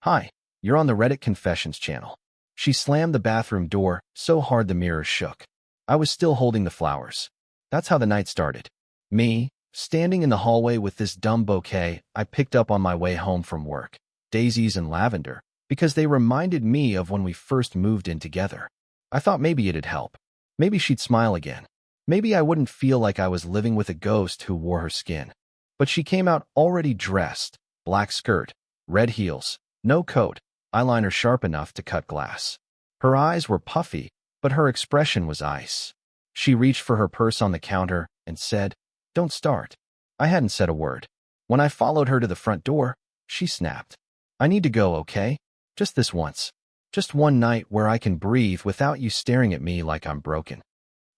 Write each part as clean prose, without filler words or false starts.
Hi, you're on the Reddit Confessions channel. She slammed the bathroom door so hard the mirrors shook. I was still holding the flowers. That's how the night started. Me, standing in the hallway with this dumb bouquet I picked up on my way home from work. Daisies and lavender, because they reminded me of when we first moved in together. I thought maybe it'd help. Maybe she'd smile again. Maybe I wouldn't feel like I was living with a ghost who wore her skin. But she came out already dressed, black skirt, red heels, no coat, eyeliner sharp enough to cut glass. Her eyes were puffy, but her expression was ice. She reached for her purse on the counter and said, "Don't start." I hadn't said a word. When I followed her to the front door, she snapped. "I need to go, okay? Just this once. Just one night where I can breathe without you staring at me like I'm broken."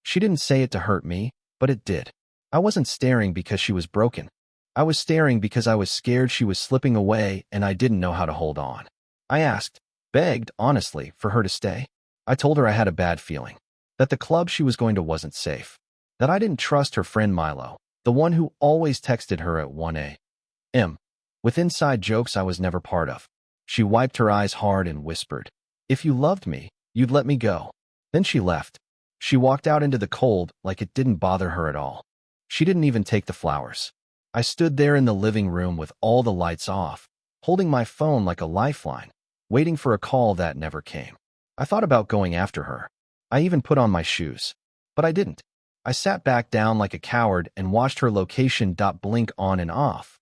She didn't say it to hurt me, but it did. I wasn't staring because she was broken. I was staring because I was scared she was slipping away and I didn't know how to hold on. I asked, begged, honestly, for her to stay. I told her I had a bad feeling, that the club she was going to wasn't safe, that I didn't trust her friend Milo, the one who always texted her at 1 a.m. with inside jokes I was never part of. She wiped her eyes hard and whispered, "If you loved me, you'd let me go." Then she left. She walked out into the cold like it didn't bother her at all. She didn't even take the flowers. I stood there in the living room with all the lights off, holding my phone like a lifeline, waiting for a call that never came. I thought about going after her. I even put on my shoes. But I didn't. I sat back down like a coward and watched her location blink on and off,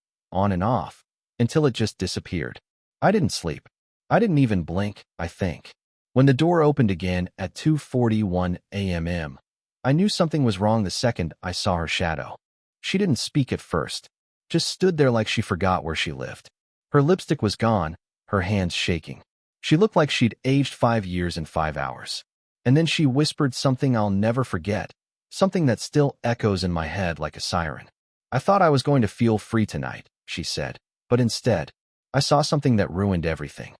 until it just disappeared. I didn't sleep. I didn't even blink, I think. When the door opened again at 2:41 a.m., I knew something was wrong the second I saw her shadow. She didn't speak at first, just stood there like she forgot where she lived. Her lipstick was gone, her hands shaking. She looked like she'd aged 5 years in 5 hours. And then she whispered something I'll never forget, something that still echoes in my head like a siren. "I thought I was going to feel free tonight," she said, but instead, I saw something that ruined everything.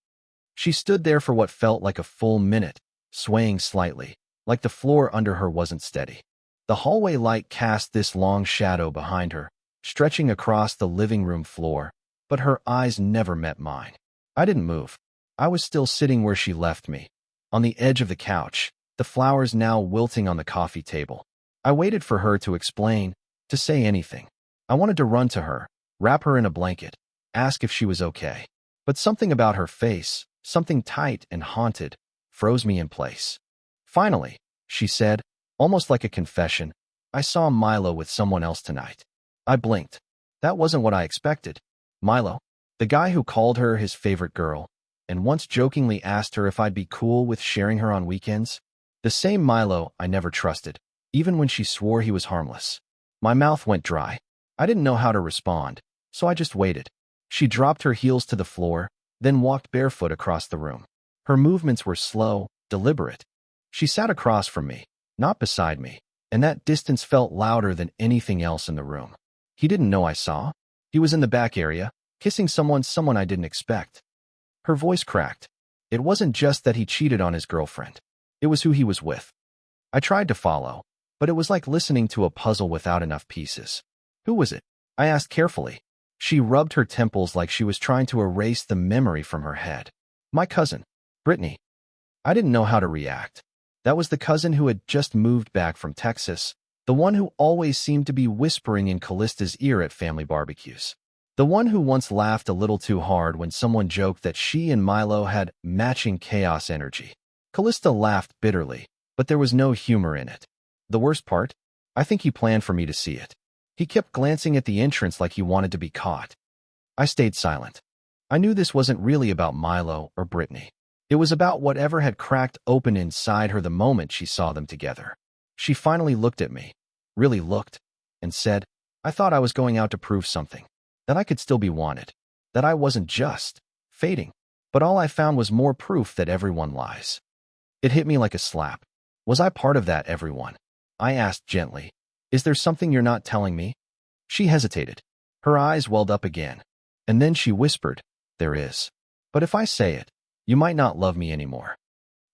She stood there for what felt like a full minute, swaying slightly, like the floor under her wasn't steady. The hallway light cast this long shadow behind her, stretching across the living room floor, but her eyes never met mine. I didn't move. I was still sitting where she left me, on the edge of the couch, the flowers now wilting on the coffee table. I waited for her to explain, to say anything. I wanted to run to her, wrap her in a blanket, ask if she was okay. But something about her face, something tight and haunted, froze me in place. "Finally," she said, almost like a confession, "I saw Milo with someone else tonight." I blinked. That wasn't what I expected. Milo, the guy who called her his favorite girl, and once jokingly asked her if I'd be cool with sharing her on weekends. The same Milo I never trusted, even when she swore he was harmless. My mouth went dry. I didn't know how to respond, so I just waited. She dropped her heels to the floor, then walked barefoot across the room. Her movements were slow, deliberate. She sat across from me, not beside me, and that distance felt louder than anything else in the room. He didn't know I saw. He was in the back area, kissing someone I didn't expect. Her voice cracked. It wasn't just that he cheated on his girlfriend. It was who he was with. I tried to follow, but it was like listening to a puzzle without enough pieces. "Who was it?" I asked carefully. She rubbed her temples like she was trying to erase the memory from her head. "My cousin, Brittany." I didn't know how to react. That was the cousin who had just moved back from Texas, the one who always seemed to be whispering in Callista's ear at family barbecues. The one who once laughed a little too hard when someone joked that she and Milo had matching chaos energy. Callista laughed bitterly, but there was no humor in it. The worst part? I think he planned for me to see it. He kept glancing at the entrance like he wanted to be caught. I stayed silent. I knew this wasn't really about Milo or Brittany. It was about whatever had cracked open inside her the moment she saw them together. She finally looked at me, really looked, and said, "I thought I was going out to prove something, that I could still be wanted, that I wasn't just fading, but all I found was more proof that everyone lies." It hit me like a slap. Was I part of that everyone? I asked gently, "Is there something you're not telling me?" She hesitated. Her eyes welled up again, and then she whispered, "There is. But if I say it, you might not love me anymore."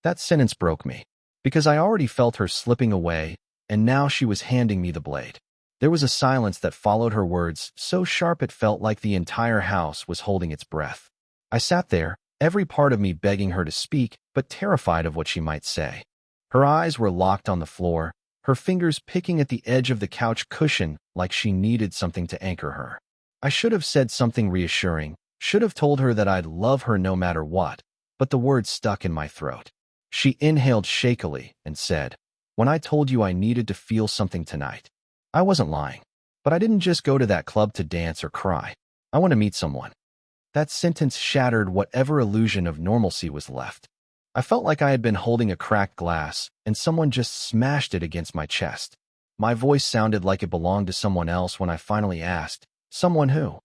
That sentence broke me, because I already felt her slipping away, and now she was handing me the blade. There was a silence that followed her words, so sharp it felt like the entire house was holding its breath. I sat there, every part of me begging her to speak, but terrified of what she might say. Her eyes were locked on the floor, her fingers picking at the edge of the couch cushion like she needed something to anchor her. I should have said something reassuring, should have told her that I'd love her no matter what, but the words stuck in my throat. She inhaled shakily and said, "When I told you I needed to feel something tonight." I wasn't lying. But I didn't just go to that club to dance or cry. I want to meet someone. That sentence shattered whatever illusion of normalcy was left. I felt like I had been holding a cracked glass, and someone just smashed it against my chest. My voice sounded like it belonged to someone else when I finally asked, "Someone who?"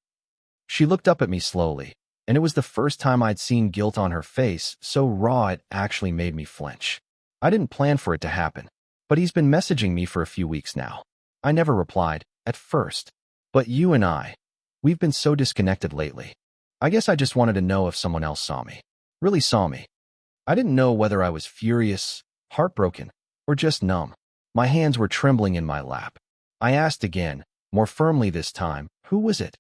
She looked up at me slowly, and it was the first time I'd seen guilt on her face, so raw it actually made me flinch. I didn't plan for it to happen, but he's been messaging me for a few weeks now. I never replied, at first. But you and we've been so disconnected lately. I guess I just wanted to know if someone else saw me. Really saw me. I didn't know whether I was furious, heartbroken, or just numb. My hands were trembling in my lap. I asked again, more firmly this time, "Who was it?"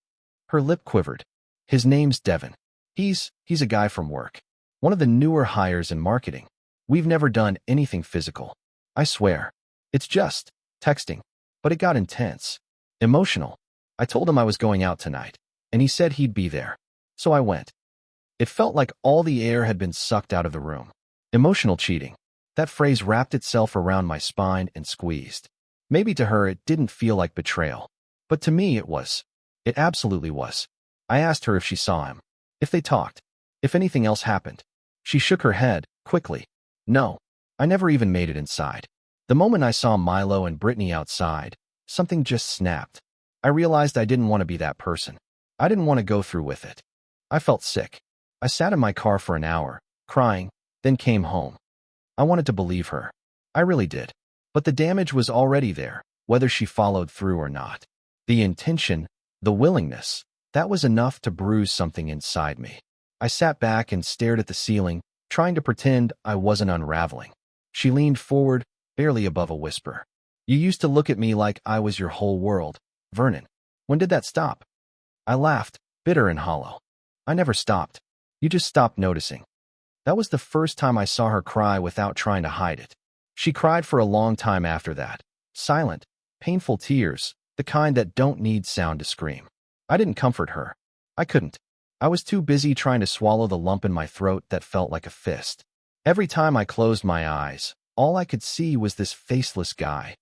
Her lip quivered. "His name's Devin. He's a guy from work. One of the newer hires in marketing. We've never done anything physical. I swear. It's just texting." But it got intense. Emotional. I told him I was going out tonight, and he said he'd be there. So I went. It felt like all the air had been sucked out of the room. Emotional cheating. That phrase wrapped itself around my spine and squeezed. Maybe to her it didn't feel like betrayal. But to me it was. It absolutely was. I asked her if she saw him. If they talked. If anything else happened. She shook her head, quickly. No. I never even made it inside. The moment I saw Milo and Brittany outside, something just snapped. I realized I didn't want to be that person. I didn't want to go through with it. I felt sick. I sat in my car for an hour, crying, then came home. I wanted to believe her. I really did. But the damage was already there, whether she followed through or not. The intention, the willingness, that was enough to bruise something inside me. I sat back and stared at the ceiling, trying to pretend I wasn't unraveling. She leaned forward, barely above a whisper. "You used to look at me like I was your whole world, Vernon. When did that stop?" I laughed, bitter and hollow. "I never stopped. You just stopped noticing." That was the first time I saw her cry without trying to hide it. She cried for a long time after that. Silent, painful tears, the kind that don't need sound to scream. I didn't comfort her. I couldn't. I was too busy trying to swallow the lump in my throat that felt like a fist. Every time I closed my eyes, all I could see was this faceless guy,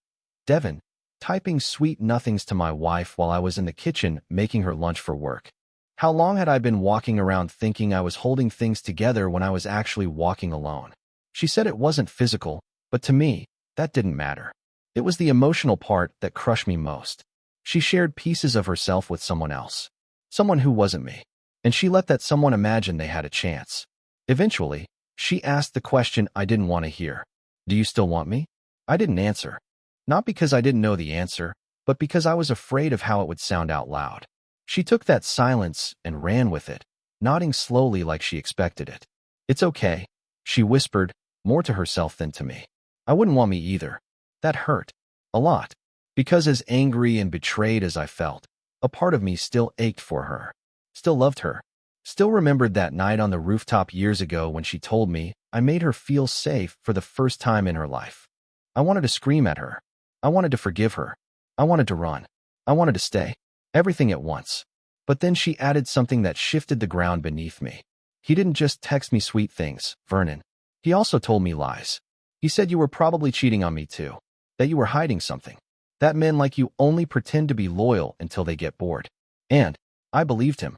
Devin, typing sweet nothings to my wife while I was in the kitchen making her lunch for work. How long had I been walking around thinking I was holding things together when I was actually walking alone? She said it wasn't physical, but to me, that didn't matter. It was the emotional part that crushed me most. She shared pieces of herself with someone else. Someone who wasn't me. And she let that someone imagine they had a chance. Eventually, she asked the question I didn't want to hear. "Do you still want me?" I didn't answer. Not because I didn't know the answer, but because I was afraid of how it would sound out loud. She took that silence and ran with it, nodding slowly like she expected it. "It's okay," she whispered, more to herself than to me. I wouldn't want me either. That hurt. A lot. Because as angry and betrayed as I felt, a part of me still ached for her. Still loved her. Still remembered that night on the rooftop years ago when she told me I made her feel safe for the first time in her life. I wanted to scream at her. I wanted to forgive her. I wanted to run. I wanted to stay. Everything at once. But then she added something that shifted the ground beneath me. "He didn't just text me sweet things, Vernon. He also told me lies. He said you were probably cheating on me too. That you were hiding something. That men like you only pretend to be loyal until they get bored." And I believed him.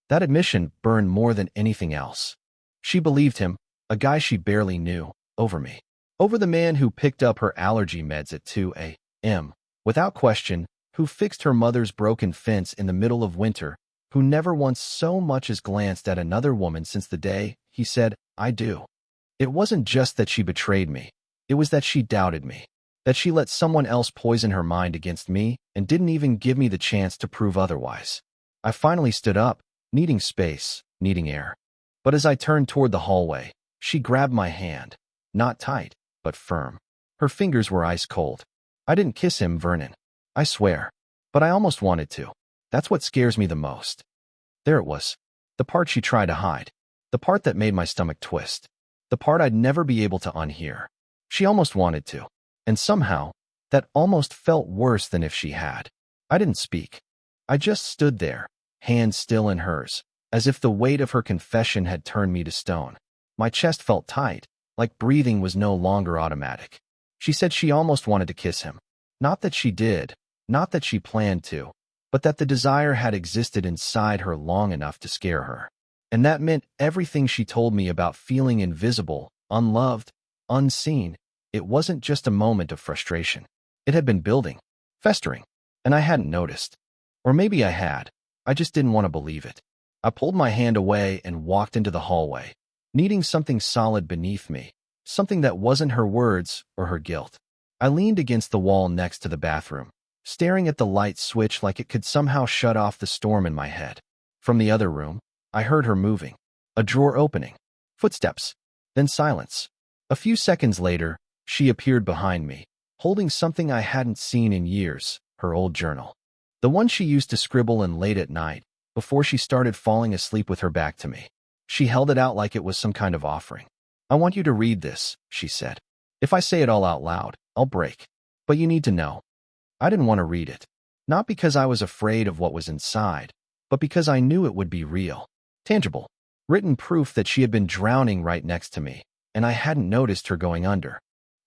That admission burned more than anything else. She believed him, a guy she barely knew, over me. Over the man who picked up her allergy meds at 2 a.m. without question, who fixed her mother's broken fence in the middle of winter, who never once so much as glanced at another woman since the day he said, "I do." It wasn't just that she betrayed me. It was that she doubted me. That she let someone else poison her mind against me and didn't even give me the chance to prove otherwise. I finally stood up, needing space, needing air. But as I turned toward the hallway, she grabbed my hand. Not tight, but firm. Her fingers were ice cold. I didn't kiss him, Vernon. I swear. But I almost wanted to. That's what scares me the most. There it was. The part she tried to hide. The part that made my stomach twist. The part I'd never be able to unhear. She almost wanted to. And somehow, that almost felt worse than if she had. I didn't speak. I just stood there, hands still in hers, as if the weight of her confession had turned me to stone. My chest felt tight, like breathing was no longer automatic. She said she almost wanted to kiss him. Not that she did, not that she planned to, but that the desire had existed inside her long enough to scare her. And that meant everything she told me about feeling invisible, unloved, unseen. It wasn't just a moment of frustration. It had been building, festering, and I hadn't noticed. Or maybe I had. I just didn't want to believe it. I pulled my hand away and walked into the hallway, needing something solid beneath me, something that wasn't her words or her guilt. I leaned against the wall next to the bathroom, staring at the light switch like it could somehow shut off the storm in my head. From the other room, I heard her moving, a drawer opening, footsteps, then silence. A few seconds later, she appeared behind me, holding something I hadn't seen in years, her old journal. The one she used to scribble in late at night, before she started falling asleep with her back to me. She held it out like it was some kind of offering. "I want you to read this," she said. "If I say it all out loud, I'll break. But you need to know." I didn't want to read it. Not because I was afraid of what was inside, but because I knew it would be real, tangible, written proof that she had been drowning right next to me, and I hadn't noticed her going under.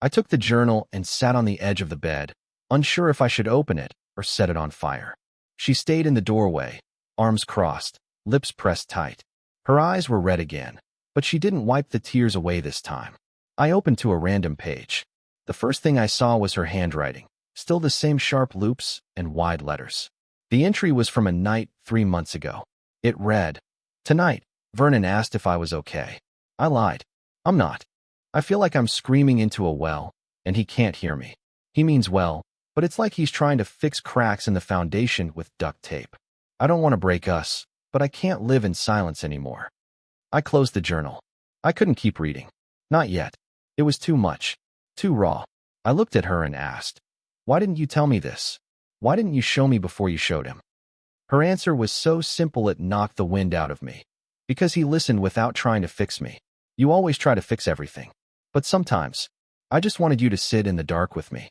I took the journal and sat on the edge of the bed, unsure if I should open it or set it on fire. She stayed in the doorway, arms crossed, lips pressed tight. Her eyes were red again, but she didn't wipe the tears away this time. I opened to a random page. The first thing I saw was her handwriting, still the same sharp loops and wide letters. The entry was from a night 3 months ago. It read, "Tonight, Vernon asked if I was okay. I lied. I'm not. I feel like I'm screaming into a well, and he can't hear me. He means well, but it's like he's trying to fix cracks in the foundation with duct tape. I don't want to break us, but I can't live in silence anymore." I closed the journal. I couldn't keep reading. Not yet. It was too much. Too raw. I looked at her and asked, "Why didn't you tell me this? Why didn't you show me before you showed him?" Her answer was so simple it knocked the wind out of me. "Because he listened without trying to fix me. You always try to fix everything. But sometimes, I just wanted you to sit in the dark with me."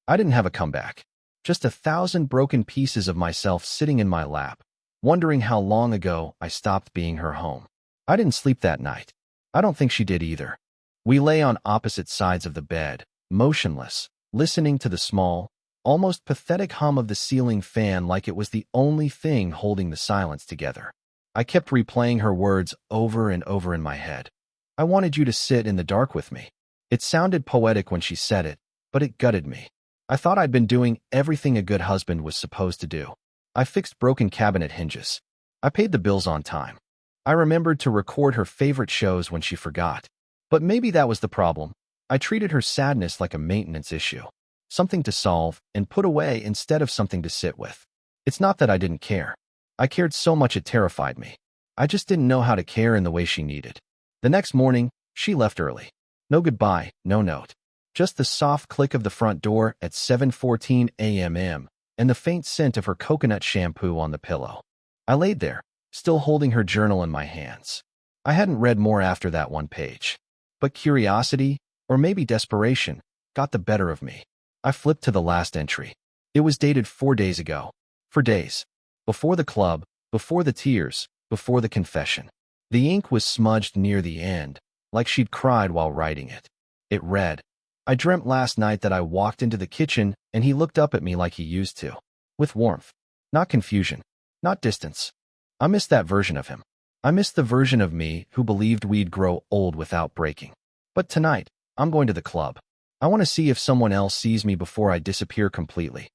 I didn't have a comeback. Just 1,000 broken pieces of myself sitting in my lap, wondering how long ago I stopped being her home. I didn't sleep that night. I don't think she did either. We lay on opposite sides of the bed, motionless, listening to the small, almost pathetic hum of the ceiling fan like it was the only thing holding the silence together. I kept replaying her words over and over in my head. "I wanted you to sit in the dark with me." It sounded poetic when she said it, but it gutted me. I thought I'd been doing everything a good husband was supposed to do. I fixed broken cabinet hinges. I paid the bills on time. I remembered to record her favorite shows when she forgot. But maybe that was the problem. I treated her sadness like a maintenance issue, something to solve and put away instead of something to sit with. It's not that I didn't care. I cared so much it terrified me. I just didn't know how to care in the way she needed. The next morning, she left early. No goodbye, no note. Just the soft click of the front door at 7:14 a.m. and the faint scent of her coconut shampoo on the pillow. I laid there, still holding her journal in my hands. I hadn't read more after that one page. But curiosity, or maybe desperation, got the better of me. I flipped to the last entry. It was dated 4 days ago. For days. Before the club, before the tears, before the confession. The ink was smudged near the end, like she'd cried while writing it. It read, "I dreamt last night that I walked into the kitchen and he looked up at me like he used to. With warmth. Not confusion. Not distance. I missed that version of him. I missed the version of me who believed we'd grow old without breaking. But tonight, I'm going to the club. I want to see if someone else sees me before I disappear completely."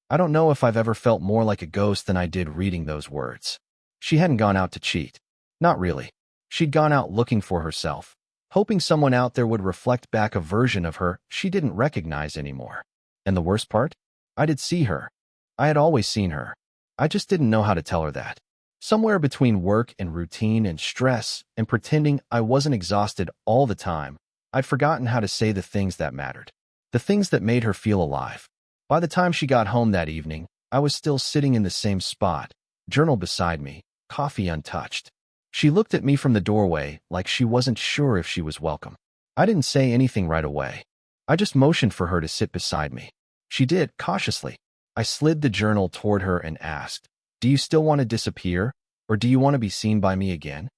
I don't know if I've ever felt more like a ghost than I did reading those words. She hadn't gone out to cheat. Not really. She'd gone out looking for herself, hoping someone out there would reflect back a version of her she didn't recognize anymore. And the worst part? I did see her. I had always seen her. I just didn't know how to tell her that. Somewhere between work and routine and stress and pretending I wasn't exhausted all the time, I'd forgotten how to say the things that mattered, the things that made her feel alive. By the time she got home that evening, I was still sitting in the same spot, journal beside me, coffee untouched. She looked at me from the doorway like she wasn't sure if she was welcome. I didn't say anything right away. I just motioned for her to sit beside me. She did, cautiously. I slid the journal toward her and asked, "Do you still want to disappear, or do you want to be seen by me again?"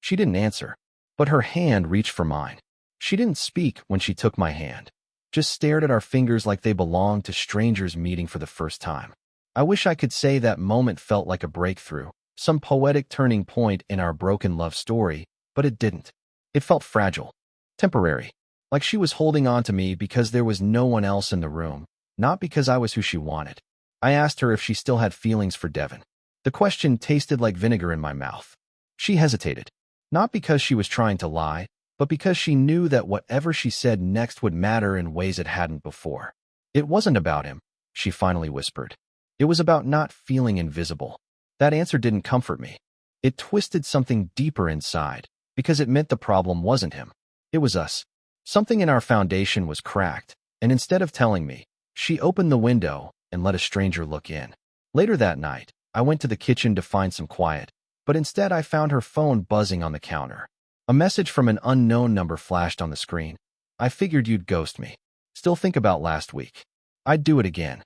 She didn't answer, but her hand reached for mine. She didn't speak when she took my hand, just stared at our fingers like they belonged to strangers meeting for the first time. I wish I could say that moment felt like a breakthrough, some poetic turning point in our broken love story, but it didn't. It felt fragile, temporary, like she was holding on to me because there was no one else in the room, not because I was who she wanted. I asked her if she still had feelings for Devin. The question tasted like vinegar in my mouth. She hesitated, not because she was trying to lie, but because she knew that whatever she said next would matter in ways it hadn't before. It wasn't about him, she finally whispered. It was about not feeling invisible. That answer didn't comfort me. It twisted something deeper inside, because it meant the problem wasn't him. It was us. Something in our foundation was cracked, and instead of telling me, she opened the window and let a stranger look in. Later that night, I went to the kitchen to find some quiet, but instead I found her phone buzzing on the counter. A message from an unknown number flashed on the screen. "I figured you'd ghost me. Still think about last week." I'd do it again.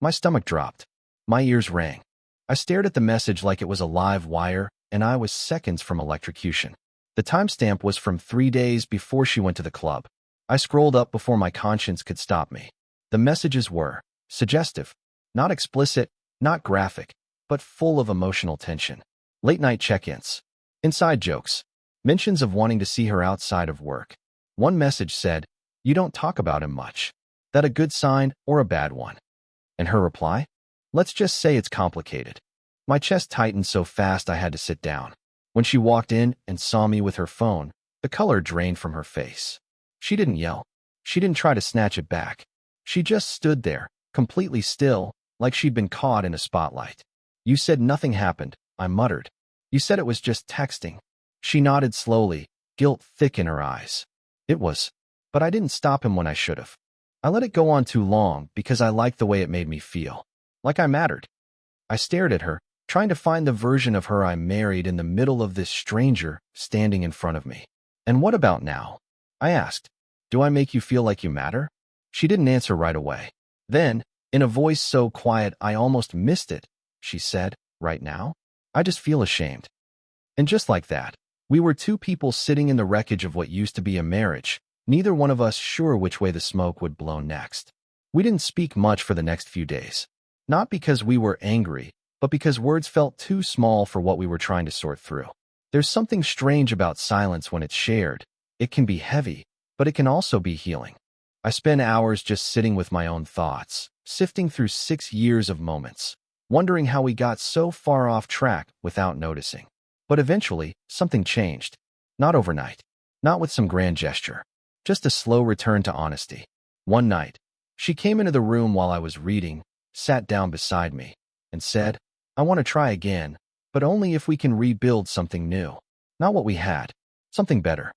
My stomach dropped. My ears rang. I stared at the message like it was a live wire, and I was seconds from electrocution. The timestamp was from 3 days before she went to the club. I scrolled up before my conscience could stop me. The messages were suggestive, not explicit, not graphic, but full of emotional tension. Late-night check-ins, inside jokes, mentions of wanting to see her outside of work. One message said, "You don't talk about him much." That a good sign or a bad one? And her reply? "Let's just say it's complicated." My chest tightened so fast I had to sit down. When she walked in and saw me with her phone, the color drained from her face. She didn't yell. She didn't try to snatch it back. She just stood there, completely still, like she'd been caught in a spotlight. "You said nothing happened," I muttered. "You said it was just texting." She nodded slowly, guilt thick in her eyes. "It was. But I didn't stop him when I should have. I let it go on too long because I liked the way it made me feel. Like I mattered." I stared at her, trying to find the version of her I married in the middle of this stranger standing in front of me. "And what about now?" I asked. "Do I make you feel like you matter?" She didn't answer right away. Then, in a voice so quiet I almost missed it, she said, "Right now? I just feel ashamed." And just like that, we were two people sitting in the wreckage of what used to be a marriage, neither one of us sure which way the smoke would blow next. We didn't speak much for the next few days. Not because we were angry, but because words felt too small for what we were trying to sort through. There's something strange about silence when it's shared. It can be heavy, but it can also be healing. I spent hours just sitting with my own thoughts, sifting through 6 years of moments, wondering how we got so far off track without noticing. But eventually, something changed. Not overnight. Not with some grand gesture. Just a slow return to honesty. One night, she came into the room while I was reading, sat down beside me, and said, "I want to try again, but only if we can rebuild something new. Not what we had. Something better."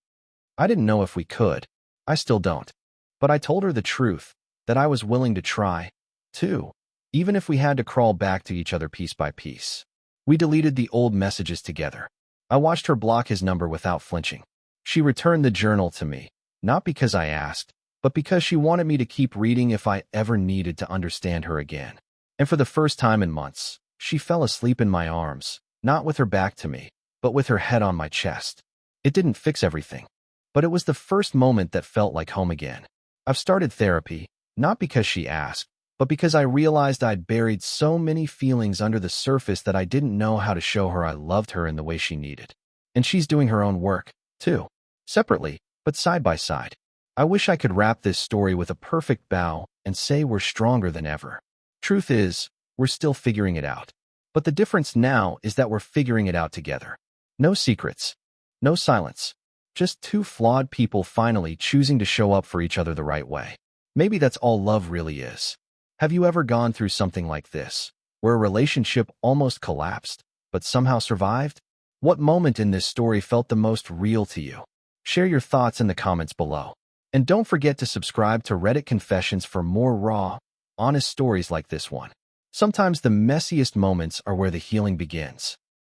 I didn't know if we could. I still don't. But I told her the truth, that I was willing to try, too, even if we had to crawl back to each other piece by piece. We deleted the old messages together. I watched her block his number without flinching. She returned the journal to me, not because I asked, but because she wanted me to keep reading if I ever needed to understand her again. And for the first time in months, she fell asleep in my arms, not with her back to me, but with her head on my chest. It didn't fix everything, but it was the first moment that felt like home again. I've started therapy, not because she asked, but because I realized I'd buried so many feelings under the surface that I didn't know how to show her I loved her in the way she needed. And she's doing her own work, too. Separately, but side by side. I wish I could wrap this story with a perfect bow and say we're stronger than ever. Truth is, we're still figuring it out. But the difference now is that we're figuring it out together. No secrets. No silence. Just two flawed people finally choosing to show up for each other the right way. Maybe that's all love really is. Have you ever gone through something like this, where a relationship almost collapsed, but somehow survived? What moment in this story felt the most real to you? Share your thoughts in the comments below. And don't forget to subscribe to Reddit Confessions for more raw, honest stories like this one. Sometimes the messiest moments are where the healing begins.